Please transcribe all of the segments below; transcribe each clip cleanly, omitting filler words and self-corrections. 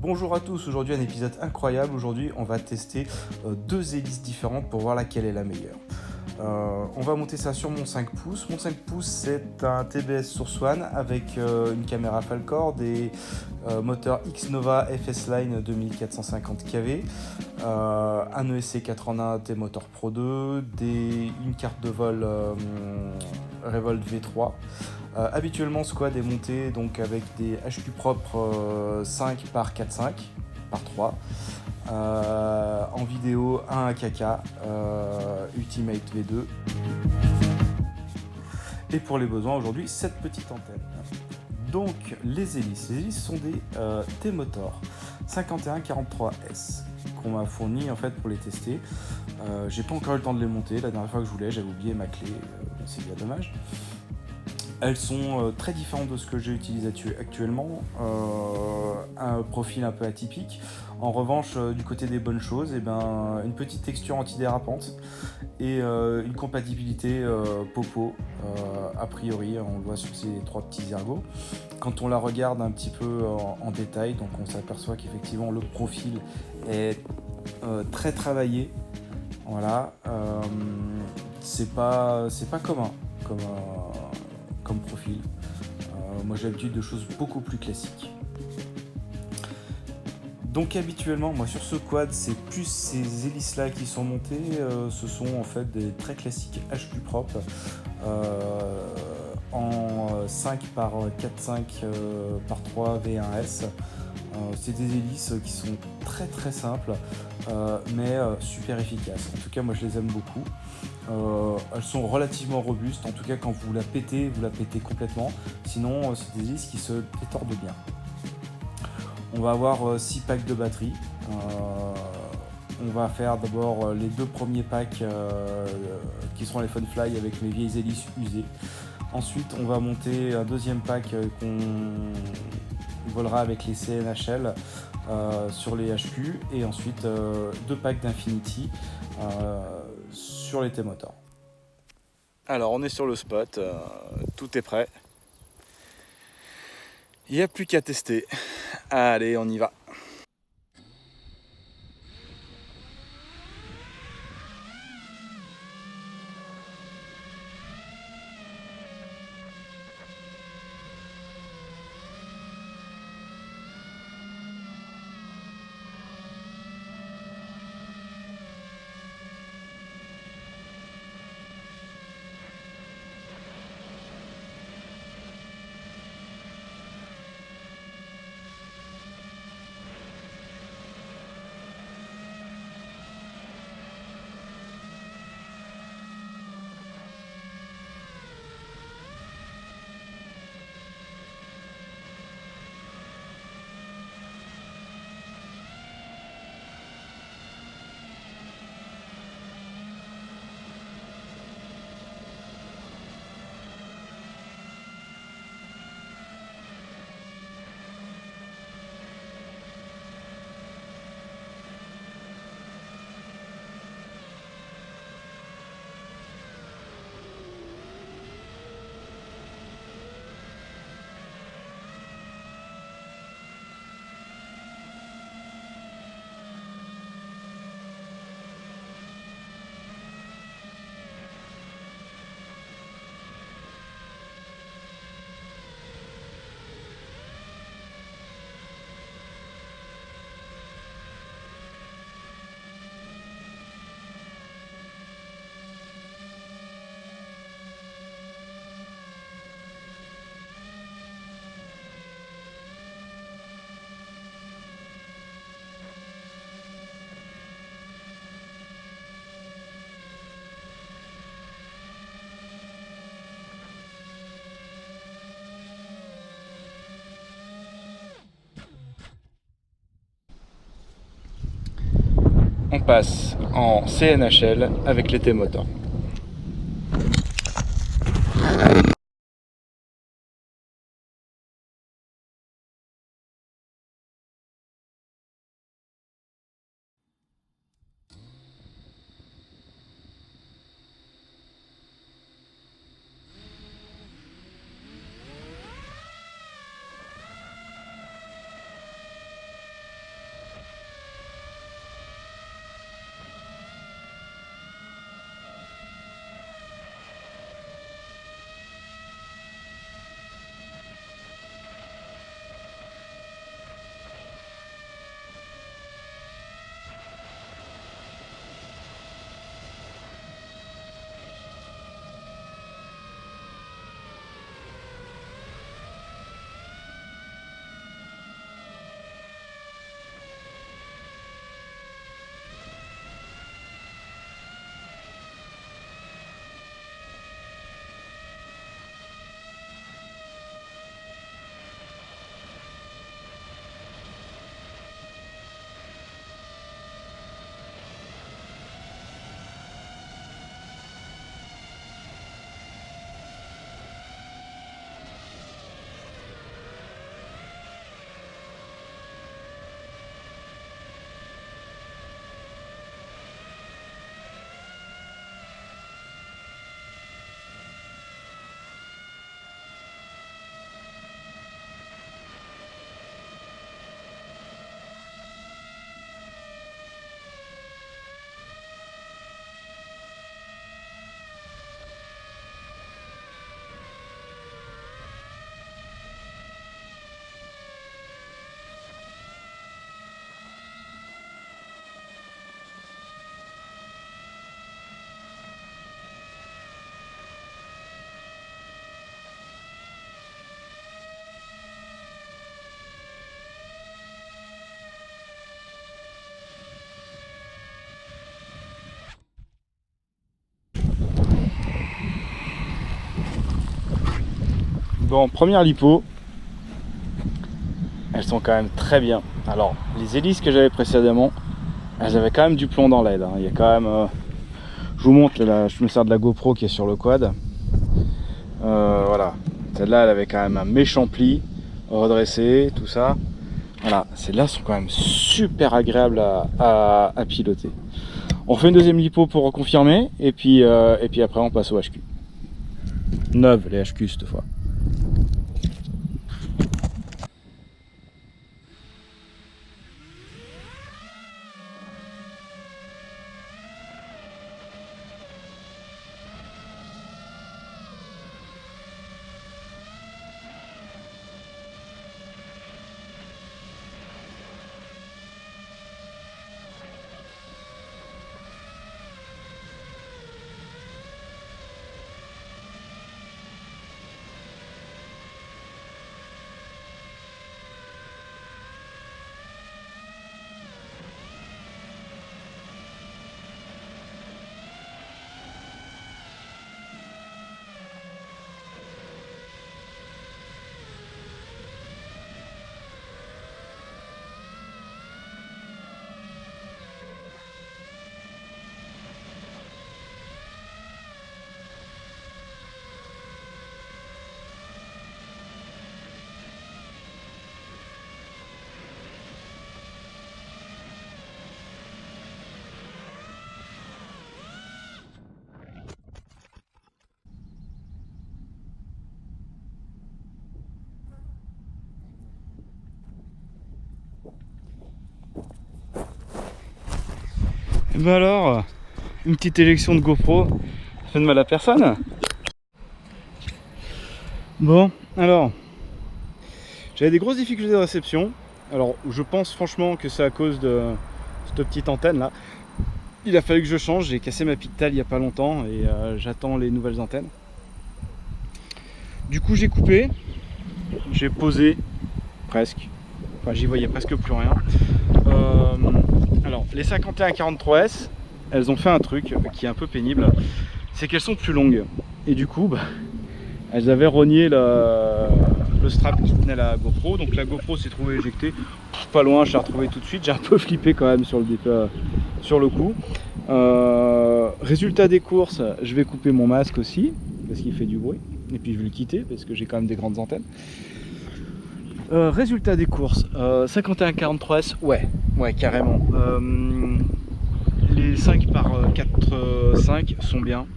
Bonjour à tous, aujourd'hui un épisode incroyable. Aujourd'hui on va tester deux hélices différentes pour voir laquelle est la meilleure. On va monter ça sur mon 5 pouces. Mon 5 pouces c'est un TBS Source One avec une caméra Falcor, des moteurs X-Nova FS Line 2450 kV, un ESC 4 en 1 T-Motor Pro 2, une carte de vol Revolt V3. Habituellement, Squad est monté donc avec des HQ propres 5 par 4,5 par 3. En vidéo, un AKK Ultimate V2. Et pour les besoins aujourd'hui, cette petite antenne. Donc les hélices sont des T-Motor 5143S qu'on m'a fourni en fait pour les tester. J'ai pas encore eu le temps de les monter. La dernière fois que je voulais, j'avais oublié ma clé. C'est bien dommage. Elles sont très différentes de ce que j'ai utilisé actuellement, un profil un peu atypique. En revanche, du côté des bonnes choses, une petite texture antidérapante et une compatibilité popo, a priori, on le voit sur ces trois petits ergots. Quand on la regarde un petit peu en détail, donc on s'aperçoit qu'effectivement le profil est très travaillé. Voilà, c'est pas commun comme profil. Moi j'ai l'habitude de choses beaucoup plus classiques. Donc habituellement, moi sur ce quad, c'est plus ces hélices là qui sont montées. Ce sont en fait des très classiques HQ propres en 5 par 4,5 par 3 V1S. C'est des hélices qui sont très très simples mais super efficaces. En tout cas moi je les aime beaucoup. Elles sont relativement robustes, en tout cas quand vous la pétez complètement. Sinon c'est des hélices qui se détordent bien. On va avoir 6 packs de batterie. On va faire d'abord les deux premiers packs qui seront les Funfly avec mes vieilles hélices usées. Ensuite on va monter un deuxième pack qu'on volera avec les CNHL sur les HQ, et ensuite deux packs d'Infinity sur les T-Motor. Alors on est sur le spot, tout est prêt. Il n'y a plus qu'à tester. Allez, on y va. On passe en CNHL avec les T-Motor. Bon, première lipo. Elles sont quand même très bien. Alors, les hélices que j'avais précédemment, elles avaient quand même du plomb dans l'aile. Hein. Il y a quand même... je vous montre, là, je me sers de la GoPro qui est sur le quad. Voilà. Celle-là, elle avait quand même un méchant pli, redressé, tout ça. Voilà, celles-là sont quand même super agréables à piloter. On fait une deuxième lipo pour reconfirmer, et puis après on passe au HQ. Neuve les HQ cette fois. Et ben alors, une petite élection de GoPro, ça fait de mal à personne. Bon, alors, j'avais des grosses difficultés de réception. Alors, je pense franchement que c'est à cause de cette petite antenne là. Il a fallu que je change, j'ai cassé ma Pictal il n'y a pas longtemps et j'attends les nouvelles antennes. Du coup, j'ai coupé, j'ai posé presque, enfin j'y voyais presque plus rien. Alors, les 51-43S, elles ont fait un truc qui est un peu pénible, c'est qu'elles sont plus longues. Et du coup, elles avaient rogné le strap qui tenait la GoPro. Donc la GoPro s'est trouvée éjectée. Pas loin, je l'ai retrouvée tout de suite. J'ai un peu flippé quand même sur le coup. Résultat des courses, je vais couper mon masque aussi, parce qu'il fait du bruit. Et puis je vais le quitter, parce que j'ai quand même des grandes antennes. Résultat des courses, 51-43S, ouais carrément. Les 5 par 4,5 sont bien.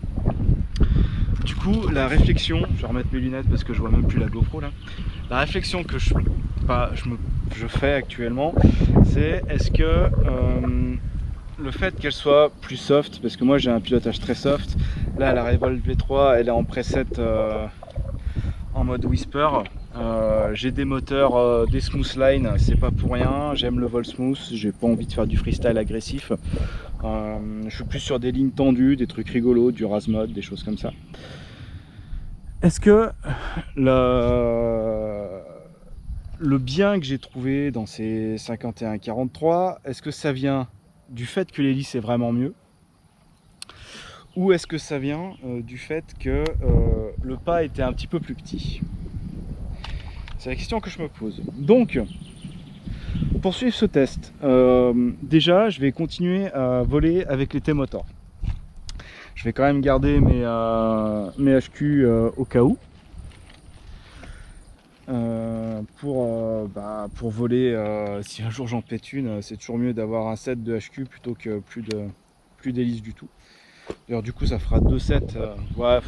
Du coup, la réflexion, je vais remettre mes lunettes parce que je vois même plus la GoPro là. La réflexion que je fais actuellement, c'est est-ce que le fait qu'elle soit plus soft, parce que moi j'ai un pilotage très soft, là la Revolt V3 elle est en preset en mode Whisper. J'ai des moteurs, des Smoothline, c'est pas pour rien, j'aime le vol smooth, j'ai pas envie de faire du freestyle agressif. Je suis plus sur des lignes tendues, des trucs rigolos, du Razmod, des choses comme ça. Est-ce que le bien que j'ai trouvé dans ces 51-43, est-ce que ça vient du fait que l'hélice est vraiment mieux? Ou est-ce que ça vient du fait que le pas était un petit peu plus petit? C'est la question que je me pose. Donc, pour suivre ce test, déjà, je vais continuer à voler avec les T-Motor. Je vais quand même garder mes HQ au cas où. Pour voler, si un jour j'en pète une, c'est toujours mieux d'avoir un set de HQ plutôt que plus d'hélice du tout. D'ailleurs, du coup, ça fera 2 sets. Ouais,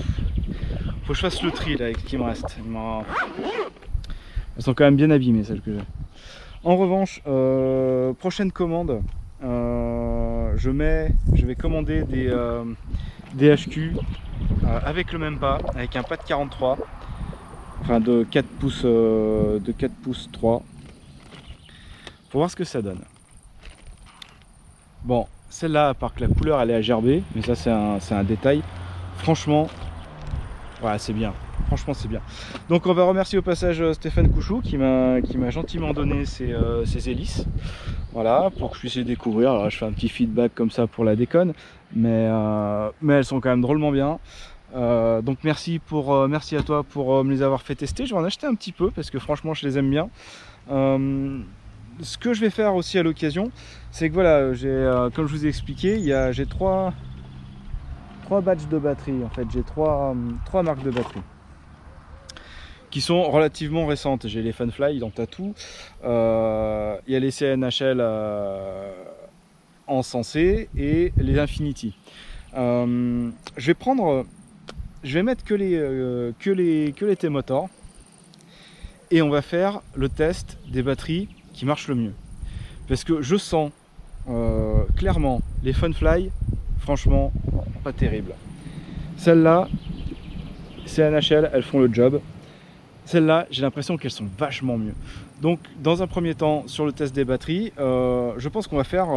faut que je fasse le tri là avec ce qui me reste. Elles sont quand même bien abîmées, celles que j'ai. En revanche, prochaine commande, je vais commander des HQ avec le même pas, avec un pas de 43, enfin de 4 pouces 3, pour voir ce que ça donne. Bon, celle-là, à part que la couleur elle est à gerber, mais ça c'est un détail. Franchement, ouais, c'est bien. Franchement, c'est bien. Donc on va remercier au passage Stéphane Couchou qui m'a gentiment donné ces hélices. Voilà, pour que je puisse les découvrir. Alors là, je fais un petit feedback comme ça pour la déconne, mais elles sont quand même drôlement bien. Donc merci à toi pour me les avoir fait tester. Je vais en acheter un petit peu parce que franchement je les aime bien. Ce que je vais faire aussi à l'occasion, c'est que voilà, comme je vous ai expliqué, j'ai trois batchs de batterie. En fait, j'ai trois marques de batterie qui sont relativement récentes. J'ai les Funfly dans Tattoo, il y a les CNHL en Sensé et les Infinity. Je vais mettre que les T-Motor et on va faire le test des batteries qui marchent le mieux. Parce que je sens clairement les Funfly, franchement, pas terrible. Celles-là, CNHL, elles font le job. Celles-là, j'ai l'impression qu'elles sont vachement mieux. Donc, dans un premier temps, sur le test des batteries, je pense qu'on va faire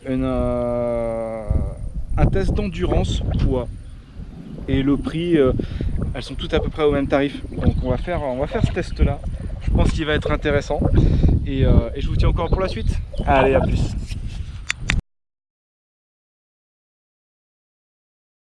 un test d'endurance poids. Et le prix, elles sont toutes à peu près au même tarif. Donc, on va faire ce test-là. Je pense qu'il va être intéressant. Et je vous tiens encore pour la suite. Allez, à plus.